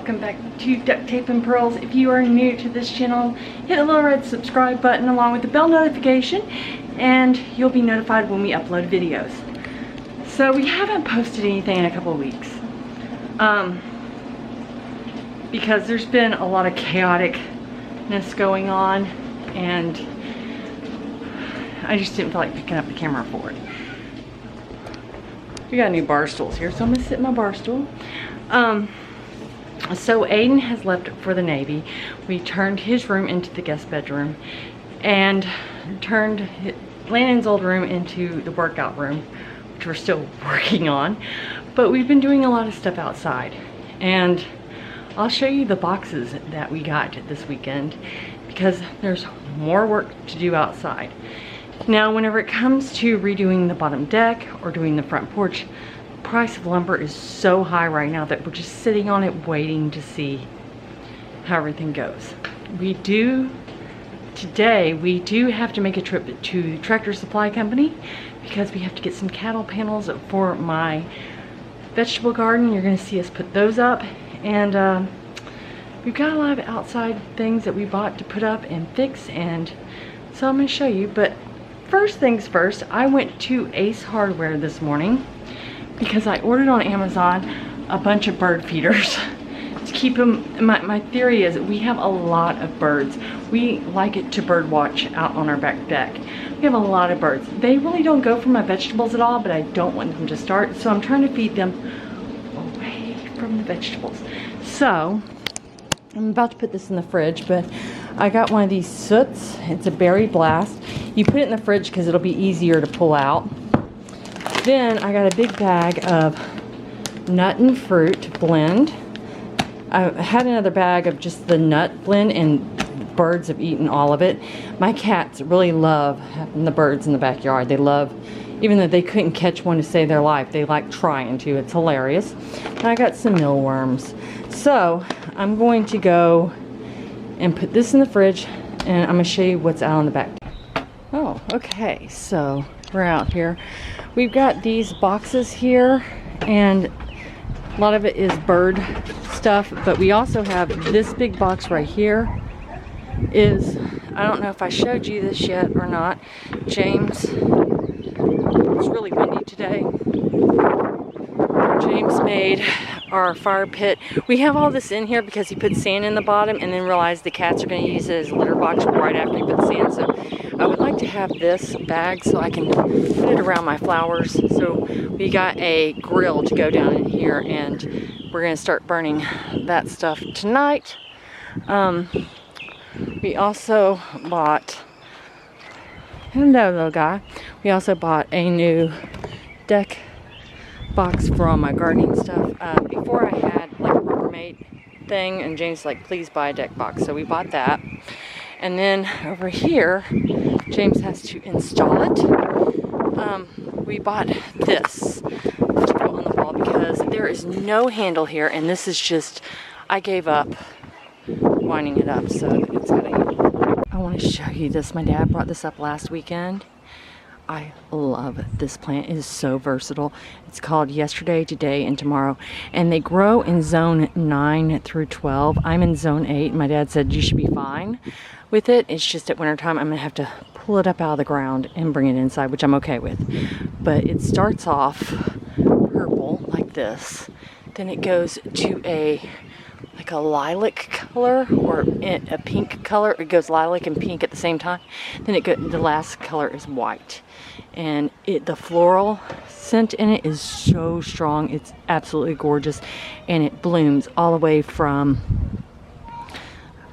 welcome back to Duct Tape and Pearls. If you are new to this channel, hit the little red subscribe button along with the bell notification and you'll be notified when we upload videos. So we haven't posted anything in a couple of weeks because there's been a lot of chaoticness going on and I just didn't feel like picking up the camera for it. We got new bar stools here, so I'm gonna sit in my bar stool. So Aiden has left for the Navy. We turned his room into the guest bedroom and turned Landon's old room into the workout room, which we're still working on. But we've been doing a lot of stuff outside. And I'll show you the boxes that we got this weekend because there's more work to do outside. Now, whenever it comes to redoing the bottom deck or doing the front porch, the price of lumber is so high right now that we're just sitting on it waiting to see how everything goes. Today we do have to make a trip to Tractor Supply Company because we have to get some cattle panels for my vegetable garden. You're gonna see us put those up, and we've got a lot of outside things that we bought to put up and fix, and so I'm gonna show you. But first things first, I went to Ace Hardware this morning because I ordered on Amazon a bunch of bird feeders to keep them. My theory is that we have a lot of birds. We like it to bird watch out on our back deck. We have a lot of birds. They really don't go for my vegetables at all, but I don't want them to start, so I'm trying to feed them away from the vegetables. So I'm about to put this in the fridge, but I got one of these soots. It's a berry blast. You put it in the fridge because it'll be easier to pull out. Then I got a big bag of nut and fruit blend. I had another bag of just the nut blend, and birds have eaten all of it. My cats really love having the birds in the backyard. They love, even though they couldn't catch one to save their life, they like trying to. It's hilarious. And I got some mealworms. So I'm going to go and put this in the fridge, and I'm going to show you what's out on the back. Oh, okay, so we're out here. We've got these boxes here, and a lot of it is bird stuff, but we also have this big box right here. I don't know if I showed you this yet or not. James, it's really windy today. James made our fire pit. We have all this in here because he put sand in the bottom and then realized the cats are going to use it as a litter box right after he put sand. So I would like to have this bag so I can put it around my flowers. So we got a grill to go down in here, and we're going to start burning that stuff tonight. We also bought, hello little guy, we also bought a new deck box for all my gardening stuff. Before I had like a Rubbermaid thing, and James was like, please buy a deck box, so we bought that. And then over here, James has to install it. We bought this to put on the wall because there is no handle here, and this is just, I gave up winding it up, so it's got a handle. I want to show you this. My dad brought this up last weekend. I love this plant. It is so versatile. It's called Yesterday, Today, and Tomorrow. And they grow in zone 9 through 12. I'm in zone 8. My dad said you should be fine with it. It's just at wintertime I'm going to have to pull it up out of the ground and bring it inside, which I'm okay with. But it starts off purple like this. Then it goes to like a lilac color or a pink color. It goes lilac and pink at the same time. Then the last color is white. And the floral scent in it is so strong. It's absolutely gorgeous, and it blooms all the way from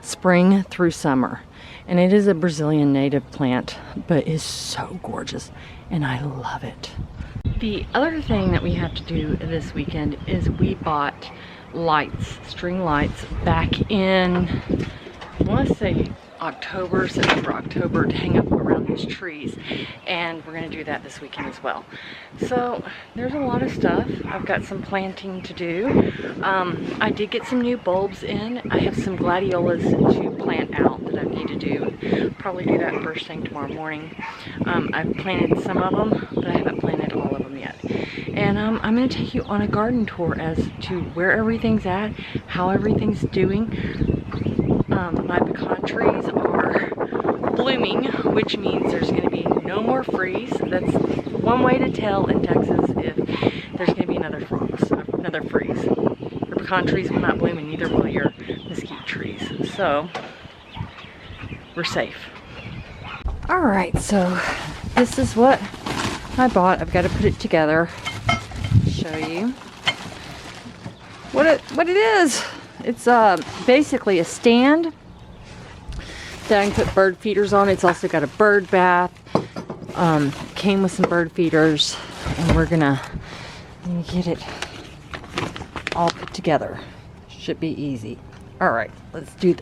spring through summer. And it is a Brazilian native plant, but it's so gorgeous, and I love it. The other thing that we have to do this weekend is we bought lights, string lights, back in, I want to say September, October, to hang up around these trees, and we're going to do that this weekend as well. So there's a lot of stuff. I've got some planting to do. I did get some new bulbs in. I have some gladiolas to plant out that I need to do. Probably do that first thing tomorrow morning. I've planted some of them, but I haven't planted all of them yet. And and I'm going to take you on a garden tour as to where everything's at, how everything's doing. My pecan trees are blooming, which means there's going to be no more freeze. That's one way to tell in Texas if there's going to be another frost, another freeze. Your pecan trees will not bloom, and neither will your mesquite trees. So we're safe. Alright, so this is what I bought. I've got to put it together. Show you what it is. It's basically a stand that I can put bird feeders on. It's also got a bird bath. Came with some bird feeders, and we're gonna get it all put together. Should be easy. Alright, let's do this.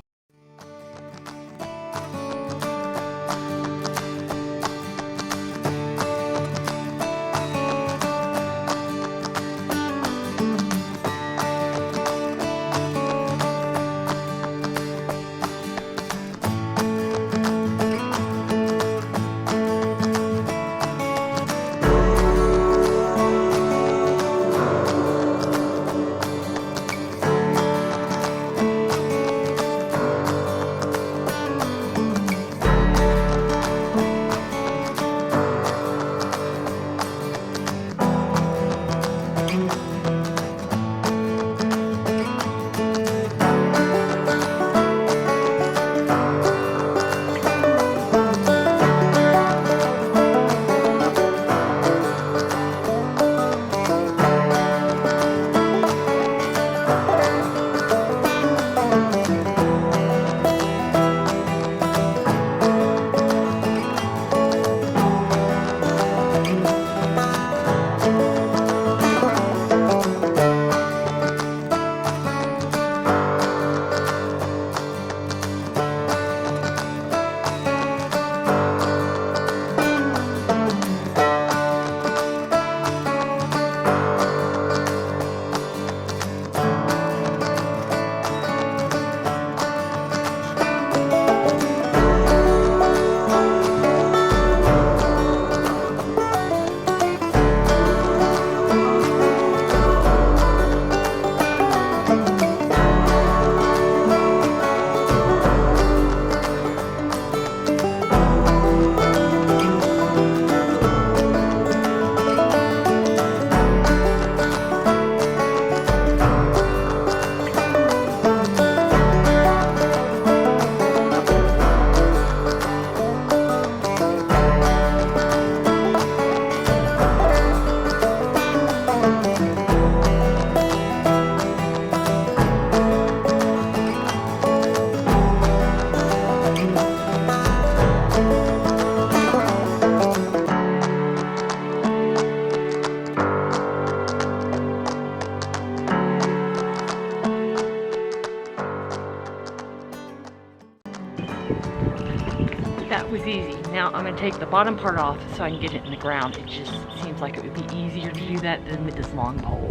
That was easy. Now I'm going to take the bottom part off so I can get it in the ground. It just seems like it would be easier to do that than with this long pole.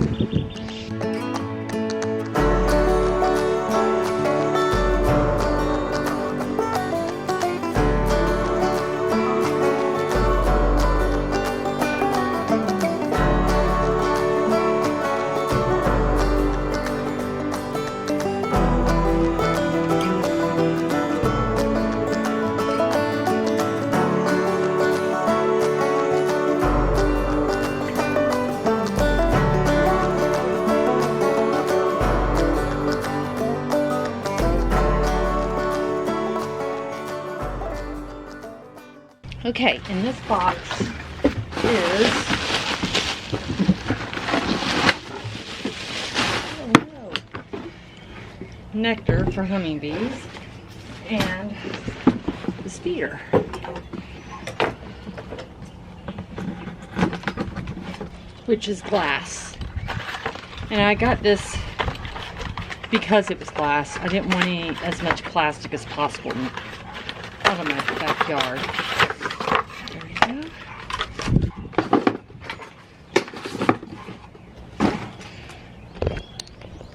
Okay, in this box is nectar for honeybees and this feeder. Which is glass. And I got this because it was glass. I didn't want as much plastic as possible out of my backyard.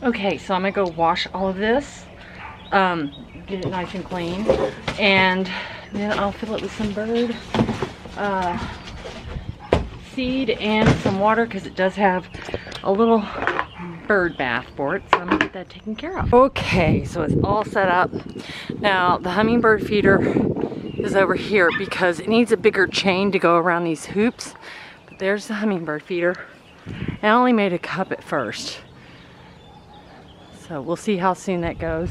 Okay, so I'm gonna go wash all of this, get it nice and clean, and then I'll fill it with some bird seed and some water because it does have a little bird bath for it, so I'm gonna get that taken care of. Okay, so it's all set up. Now the hummingbird feeder is over here because it needs a bigger chain to go around these hoops. But there's the hummingbird feeder. I only made a cup at first, so we'll see how soon that goes.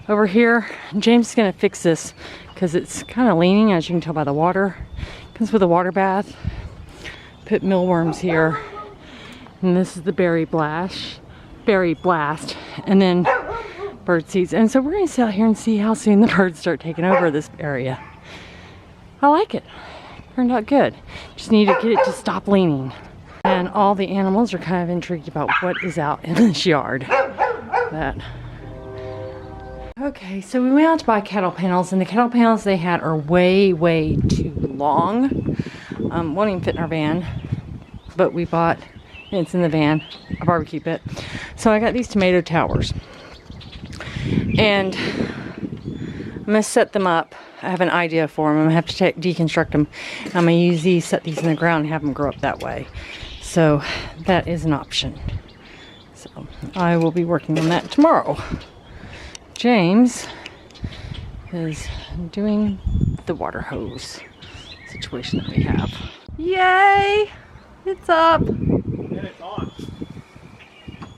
Over here, James is gonna fix this because it's kind of leaning, as you can tell by the water. Comes with a water bath. Put mealworms here. And this is the berry blast, and then bird seeds. And so we're gonna sit out here and see how soon the birds start taking over this area. I like it. Turned out good. Just need to get it to stop leaning. And all the animals are kind of intrigued about what is out in this yard. Okay, so we went out to buy cattle panels, and the cattle panels they had are way too long. Won't even fit in our van, but we bought, it's in the van, a barbecue pit. So I got these tomato towers, and I'm gonna set them up. I have an idea for them. I'm gonna have to deconstruct them. I'm gonna use these, set these in the ground, and have them grow up that way. So that is an option. So I will be working on that tomorrow. James is doing the water hose situation that we have. Yay! It's up. And it's on.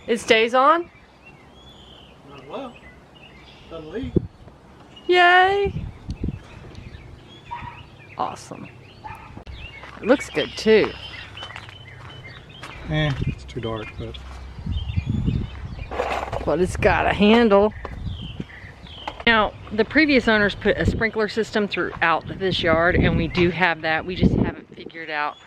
It stays on? Well, doesn't leak. Yay! Awesome. It looks good too. It's too dark, But it's got a handle. Now, the previous owners put a sprinkler system throughout this yard, and we do have that. We just haven't figured out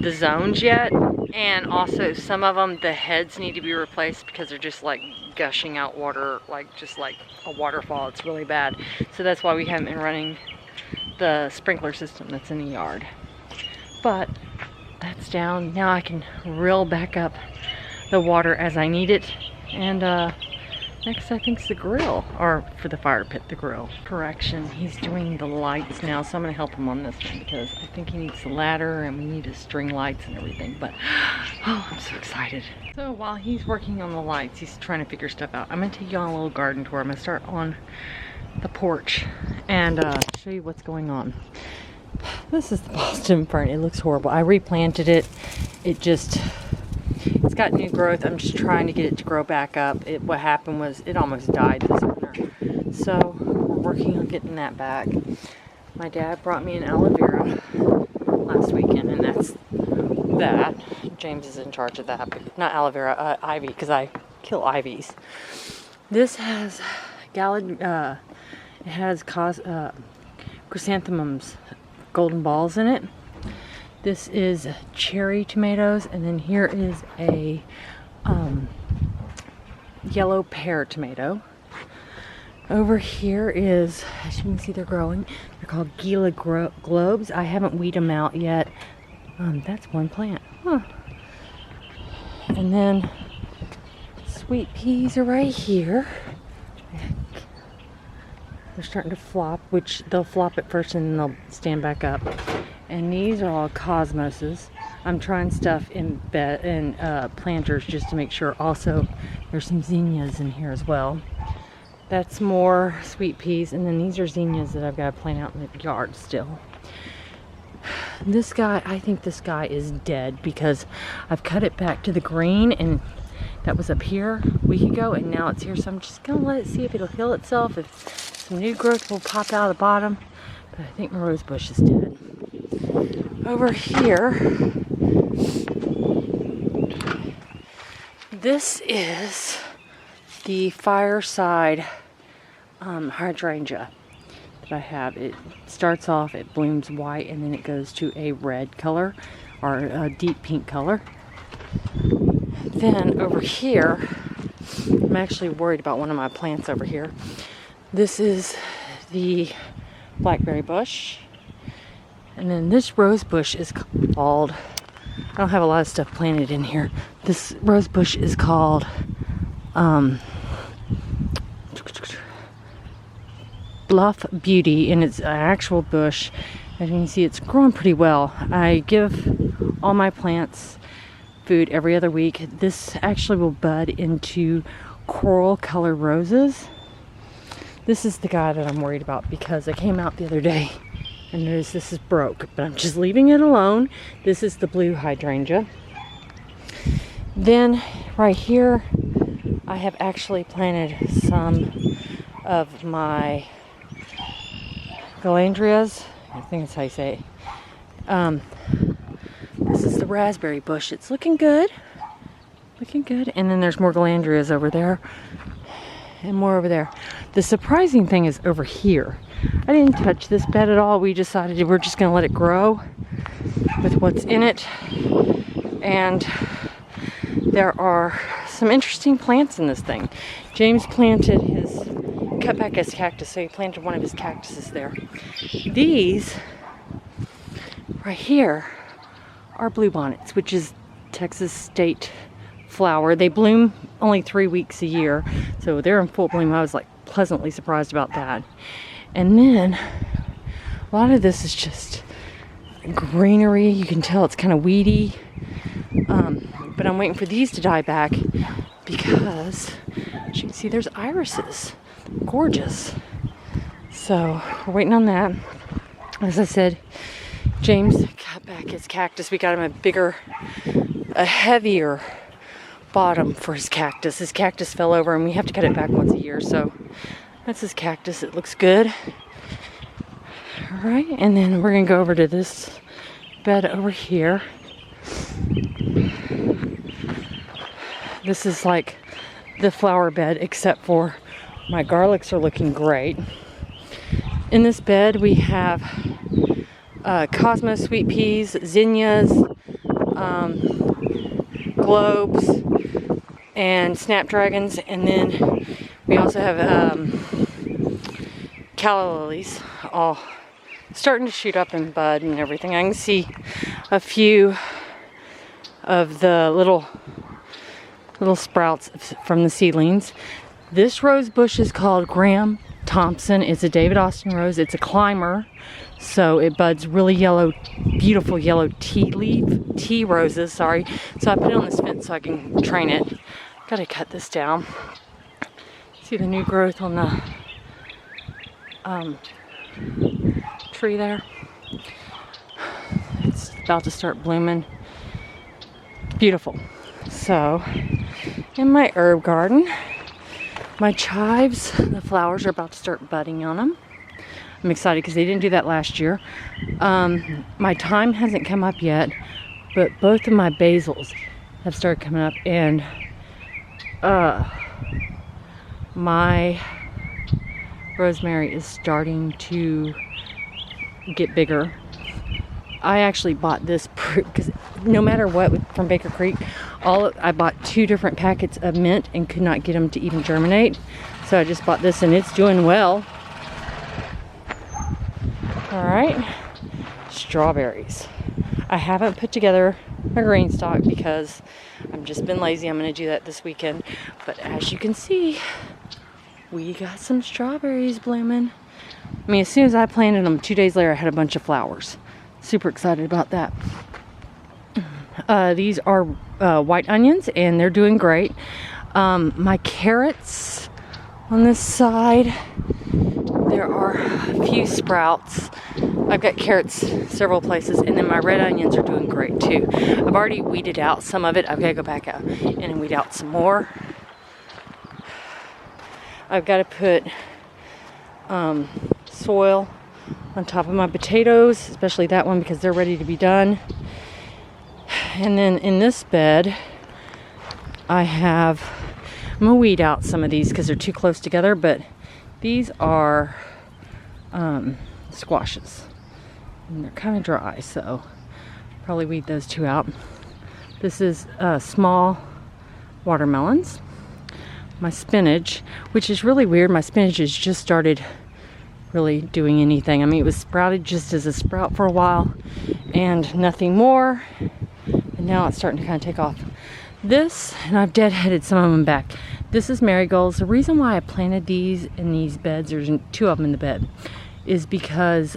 the zones yet. And also, some of them, the heads need to be replaced because they're just like gushing out water, just like a waterfall. It's really bad. So that's why we haven't been running the sprinkler system that's in the yard. But that's down. Now I can reel back up the water as I need it. And next I think is the grill, or for the fire pit, the grill. Correction, he's doing the lights now, so I'm gonna help him on this one because I think he needs the ladder and we need his string lights and everything, but oh, I'm so excited. So while he's working on the lights, he's trying to figure stuff out. I'm gonna take you on a little garden tour. I'm gonna start on the porch and show you what's going on. This is the Boston fern. It looks horrible. I replanted it. It's got new growth. I'm just trying to get it to grow back up. What happened was it almost died this winter. So we're working on getting that back. My dad brought me an aloe vera last weekend, and that's that. James is in charge of that, but not aloe vera, ivy, because I kill ivies. This has chrysanthemums, golden balls in it. This is cherry tomatoes, and then here is a yellow pear tomato. Over here is, as you can see, they're growing. They're called Gila globes. I haven't weeded them out yet. That's one plant. Huh. And then sweet peas are right here. They're starting to flop, which they'll flop at first and then they'll stand back up. And these are all cosmoses. I'm trying stuff in planters just to make sure. Also, there's some zinnias in here as well. That's more sweet peas, and then these are zinnias that I've got to plant out in the yard still. This guy, I think this guy is dead because I've cut it back to the green, and that was up here a week ago, and now it's here. So I'm just gonna let it see if it'll heal itself, if some new growth will pop out of the bottom. But I think my rose bush is dead. Over here, this is the fireside hydrangea that I have. It starts off, it blooms white, and then it goes to a red color or a deep pink color. Then over here, I'm actually worried about one of my plants over here. This is the blackberry bush. And then this rose bush is called, I don't have a lot of stuff planted in here. This rose bush is called Bluff Beauty, and it's an actual bush. As you can see, it's growing pretty well. I give all my plants food every other week. This actually will bud into coral color roses. This is the guy that I'm worried about because I came out the other day and noticed this is broke, but I'm just leaving it alone. This is the blue hydrangea. Then right here, I have actually planted some of my galandrias. I think that's how you say it. This is the raspberry bush. It's looking good. Looking good. And then there's more galandrias over there. And more over there. The surprising thing is over here. I didn't touch this bed at all. We decided we're just going to let it grow with what's in it. And there are some interesting plants in this thing. James planted cut back his cactus, so he planted one of his cactuses there. These right here are bluebonnets, which is Texas state flower. They bloom only 3 weeks a year, so they're in full bloom. I was like pleasantly surprised about that. And then a lot of this is just greenery. You can tell it's kind of weedy, but I'm waiting for these to die back because as you can see, there's irises. Gorgeous. So we're waiting on that. As I said, James cut back his cactus. We got him a heavier bottom for his cactus. His cactus fell over and we have to cut it back once a year. So that's his cactus. It looks good. All right, and then we're gonna go over to this bed over here. This is like the flower bed, except for my garlics are looking great. In this bed we have Cosmo sweet peas, zinnias, globes, and snapdragons, and then we also have calla lilies, all starting to shoot up and bud and everything. I can see a few of the little sprouts from the seedlings. This rose bush is called Graham Thompson. It's a David Austin rose. It's a climber, so it buds really yellow, beautiful yellow tea roses, sorry. So I put it on this fence so I can train it. Gotta cut this down. See the new growth on the tree there? It's about to start blooming. Beautiful. So, in my herb garden, my chives, the flowers are about to start budding on them. I'm excited because they didn't do that last year. My thyme hasn't come up yet, but both of my basils have started coming up, and my rosemary is starting to get bigger. I actually bought this because no matter what from Baker Creek, I bought 2 different packets of mint and could not get them to even germinate. So I just bought this and it's doing well. All right, strawberries. I haven't put together my grain stock because I've just been lazy. I'm going to do that this weekend. But as you can see, we got some strawberries blooming. I mean, as soon as I planted them, 2 days later I had a bunch of flowers. Super excited about that. These are white onions and they're doing great. My carrots on this side, there are a few sprouts. I've got carrots several places, and then my red onions are doing great too. I've already weeded out some of it. I've got to go back out and weed out some more. I've got to put soil on top of my potatoes, especially that one because they're ready to be done. And then in this bed, I'm gonna weed out some of these because they're too close together, but these are squashes. And they're kind of dry, so probably weed those 2 out. This is small watermelons. My spinach, which is really weird, my spinach has just started really doing anything. I mean, it was sprouted just as a sprout for a while and nothing more. And now it's starting to kind of take off. This, and I've deadheaded some of them back. This is marigolds. The reason why I planted these in these beds, there's 2 of them in the bed, is because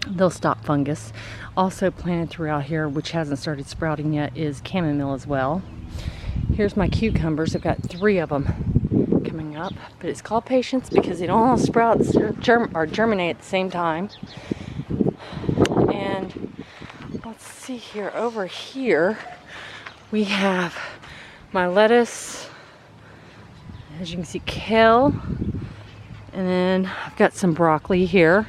they'll stop fungus. Also planted throughout here, which hasn't started sprouting yet, is chamomile as well. Here's my cucumbers. I've got 3 of them coming up, but it's called patience because they don't all sprout or germinate at the same time. And let's see here, over here we have my lettuce, as you can see, kale, and then I've got some broccoli here,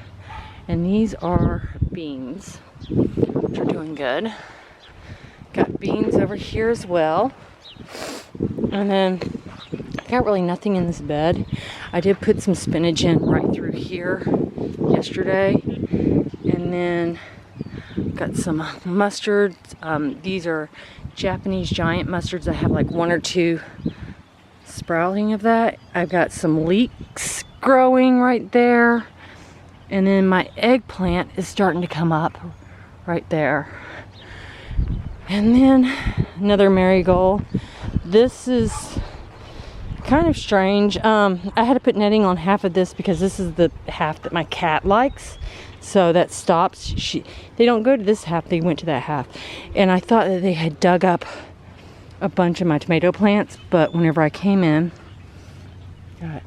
and these are beans, which are doing good. Got beans over here as well, and then I got really nothing in this bed. I did put some spinach in right through here yesterday, and then got some mustards. These are Japanese giant mustards. I have like 1 or 2 sprouting of that. I've got some leeks growing right there, and then my eggplant is starting to come up right there. And then another marigold. This is kind of strange. I had to put netting on half of this because this is the half that my cat likes. So that stops. They don't go to this half, they went to that half. And I thought that they had dug up a bunch of my tomato plants, but whenever I came in, got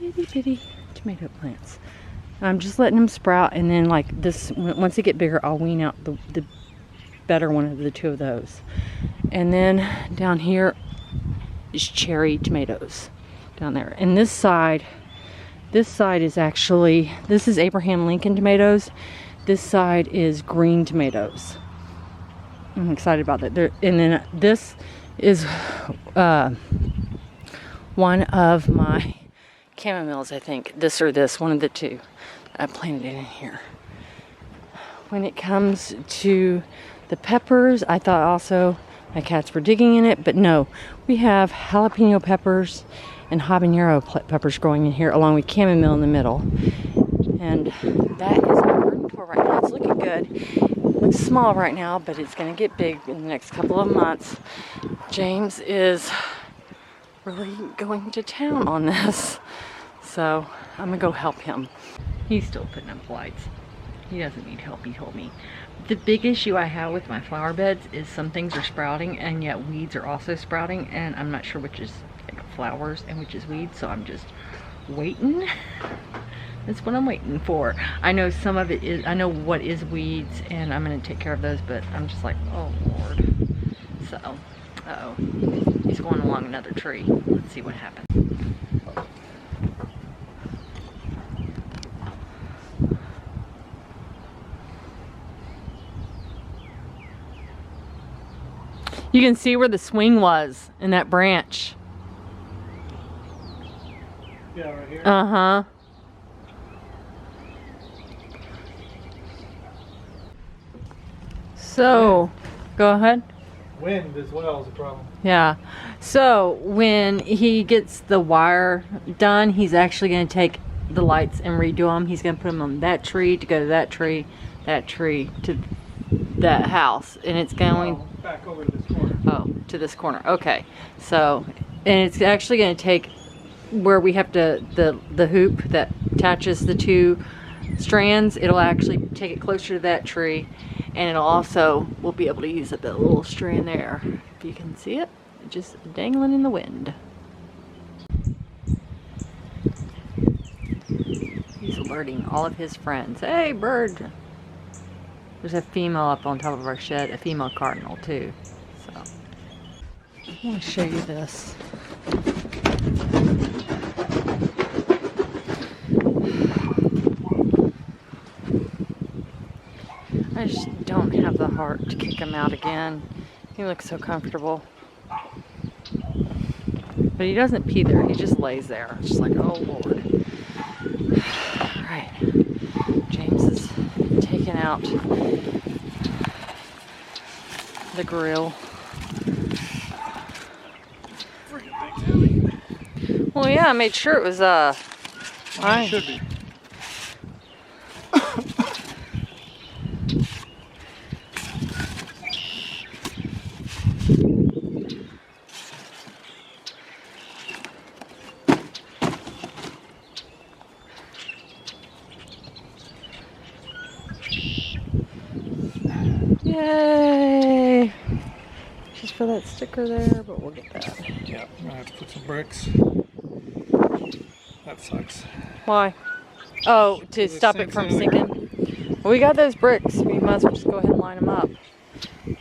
itty bitty tomato plants. I'm just letting them sprout, and then like this, once they get bigger, I'll wean out the better one of the 2 of those. And then down here is cherry tomatoes down there. And this side is actually, this is Abraham Lincoln tomatoes. This side is green tomatoes. I'm excited about that. And then this is one of my chamomiles, I think. This or this, one of the 2. I planted it in here. When it comes to the peppers, I thought also my cats were digging in it, but no. We have jalapeno peppers and habanero peppers growing in here, along with chamomile in the middle. And that is my garden tour right now. It's looking good. It looks small right now, but it's going to get big in the next couple of months. James is really going to town on this, so I'm going to go help him. He's still putting up lights. He doesn't need help, he told me. The big issue I have with my flower beds is some things are sprouting and yet weeds are also sprouting, and I'm not sure which is like flowers and which is weeds, so I'm just waiting. That's what I'm waiting for. I know some of it is, I know what is weeds, and I'm gonna take care of those, but I'm just like, oh Lord. So, uh-oh, he's going along another tree. Let's see what happens. You can see where the swing was in that branch. Yeah, right here. Uh-huh. So, go ahead. Wind as well is a problem. Yeah. So, when he gets the wire done, he's actually going to take the lights and redo them. He's going to put them on that tree to go to that tree to that house. And it's going... back over to this corner. Oh, to this corner. Okay. So, and it's actually going to take where we have to, the hoop that attaches the 2 strands, it'll actually take it closer to that tree, and it'll also, we'll be able to use up that little strand there. If you can see it, just dangling in the wind. He's alerting all of his friends. Hey, bird! There's a female up on top of our shed, a female cardinal too. So, I want to show you this. I just don't have the heart to kick him out again. He looks so comfortable. But he doesn't pee there, he just lays there. It's just like, oh Lord. Alright. James is taking out the grill. Well, yeah, I made sure it was, fine. It should be. Yay! Just for that sticker there, but we'll get that. Yeah, I have to put some bricks. That sucks. Why? Oh, to It stop it sinks from in there. sinking? Well, we got those bricks. We might as well just go ahead and line them up.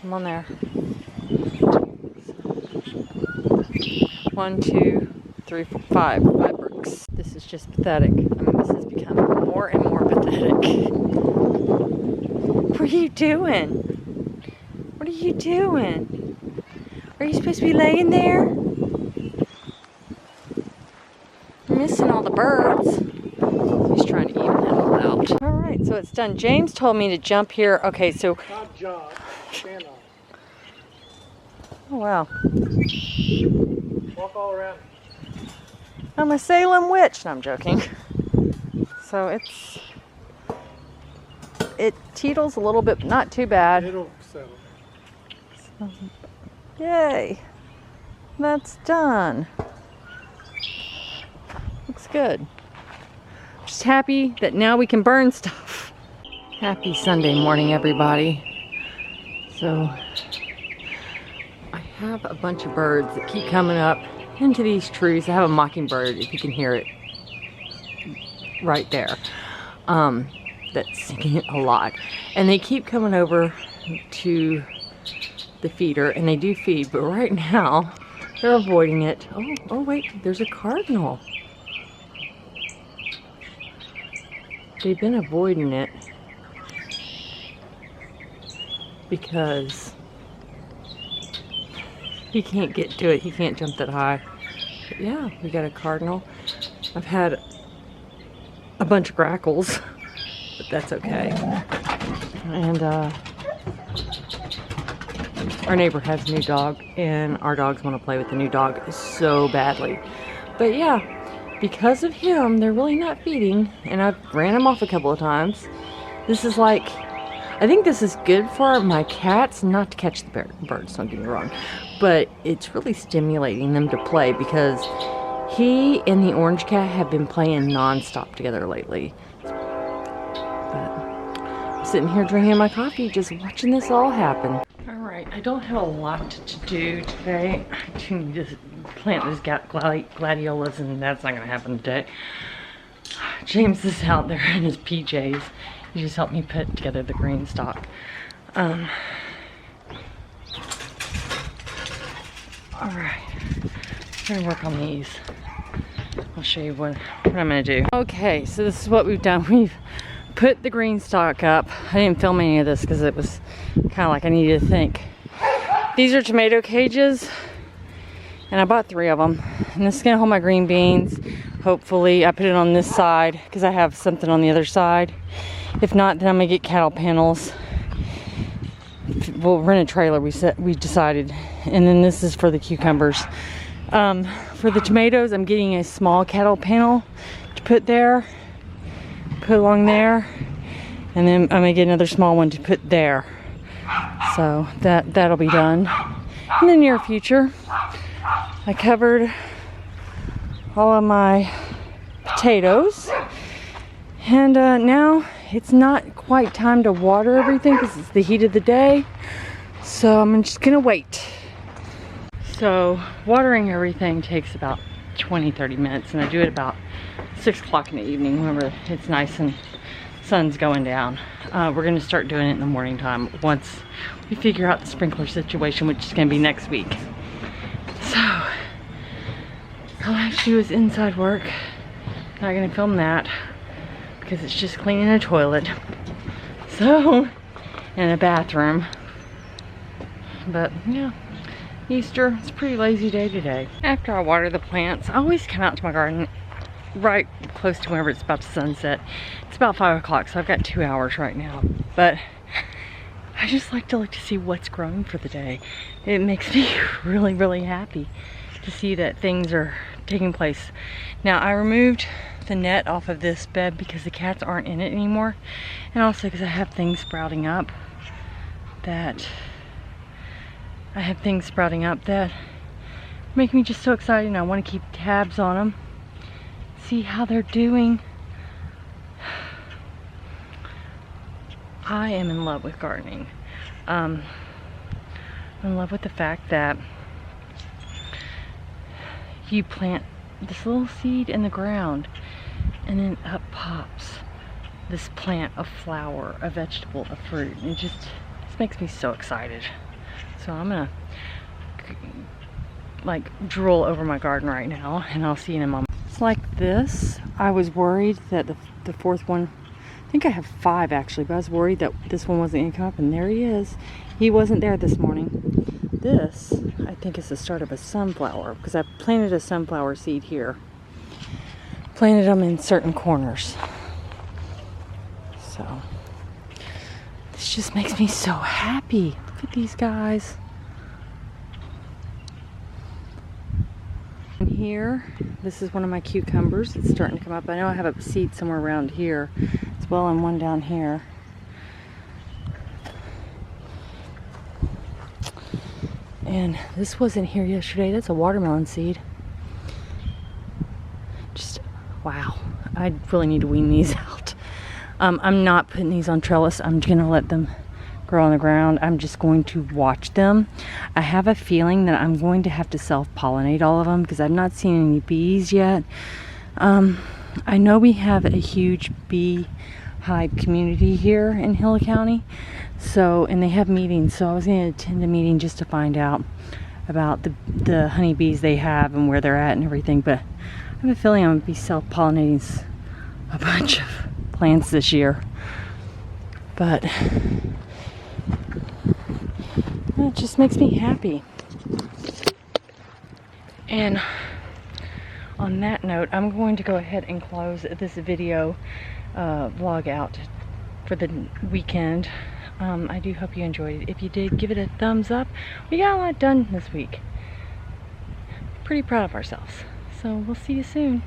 Come on there. 1, 2, 3, 4, 5. 5 bricks. This is just pathetic. I mean, this has become more and more pathetic. What are you doing? What are you doing? Are you supposed to be laying there? You're missing all the birds. He's trying to even it all out. All right, so it's done. James told me to jump here. Okay, so. Not jump, stand on it. Oh, wow. Walk all around. I'm a Salem witch. No, I'm joking. So it teetles a little bit, but not too bad. It'll settle. So, yay. That's done. Looks good. Just happy that now we can burn stuff. Happy Sunday morning, everybody. So I have a bunch of birds that keep coming up into these trees. I have a mockingbird, if you can hear it, right there. That's singing a lot. And they keep coming over to the feeder, and they do feed, but right now they're avoiding it. Oh wait, there's a cardinal. They've been avoiding it because he can't get to it. He can't jump that high. But yeah, we got a cardinal. I've had a bunch of grackles, but that's okay. And our neighbor has a new dog, and our dogs want to play with the new dog so badly. But yeah, because of him, they're really not feeding, and I've ran them off a couple of times. This is like, I think this is good for my cats, not to catch the birds, don't get me wrong, but it's really stimulating them to play because he and the orange cat have been playing non-stop together lately. But I'm sitting here drinking my coffee, just watching this all happen. Alright, I don't have a lot to do today. I do need to plant those gladiolas, and that's not going to happen today. James is out there in his PJs. He just helped me put together the green stock. Alright. I'm going to work on these. I'll show you what I'm going to do. Okay, so this is what we've done. We've put the green stock up. I didn't film any of this because it was kind of like I needed to think. These are tomato cages, and I bought 3 of them. And this is going to hold my green beans. Hopefully, I put it on this side because I have something on the other side. If not, then I'm going to get cattle panels. We'll rent a trailer, we decided. And then this is for the cucumbers. For the tomatoes, I'm getting a small cattle panel to put there. Put along there. And then I'm going to get another small one to put there. So that'll be done in the near future. I covered all of my potatoes. And now it's not quite time to water everything because it's the heat of the day. So I'm just going to wait. So watering everything takes about 20-30 minutes, and I do it about 6 o'clock in the evening whenever it's nice and sun's going down. We're going to start doing it in the morning time once we figure out the sprinkler situation, which is going to be next week. So all I have to do is inside work. Not going to film that because it's just cleaning a toilet. So, and a bathroom. But yeah, Easter, it's a pretty lazy day today. After I water the plants, I always come out to my garden right close to whenever it's about to sunset. It's about 5 o'clock, so I've got 2 hours right now. But I just like to look to see what's growing for the day. It makes me really, really happy to see that things are taking place. Now, I removed the net off of this bed because the cats aren't in it anymore, and also because I have things sprouting up that make me just so excited, and I want to keep tabs on them, see how they're doing. I am in love with gardening. I'm in love with the fact that you plant this little seed in the ground and then up pops this plant, a flower, a vegetable, a fruit. It just makes me so excited. So I'm gonna like drool over my garden right now, and I'll see you in a moment. It's like this. I was worried that the fourth one, I think I have 5 actually, but I was worried that this one wasn't gonna come up, and there he is. He wasn't there this morning. This, I think, is the start of a sunflower, because I planted a sunflower seed here. Planted them in certain corners. So, this just makes me so happy. Look at these guys. And here, this is one of my cucumbers. It's starting to come up. I know I have a seed somewhere around here as well, and one down here. And this wasn't here yesterday. That's a watermelon seed. Just, wow. I really need to wean these out. I'm not putting these on trellis. I'm gonna let them grow on the ground. I'm just going to watch them. I have a feeling that I'm going to have to self-pollinate all of them because I've not seen any bees yet. I know we have a huge bee hive community here in Hill County, so, and they have meetings, so I was going to attend a meeting just to find out about the honeybees they have and where they're at and everything. But I have a feeling I'm going to be self-pollinating a bunch of plants this year. But it just makes me happy. And on that note, I'm going to go ahead and close this video vlog out for the weekend. I do hope you enjoyed it. If you did, give it a thumbs up. We got a lot done this week. Pretty proud of ourselves. So we'll see you soon.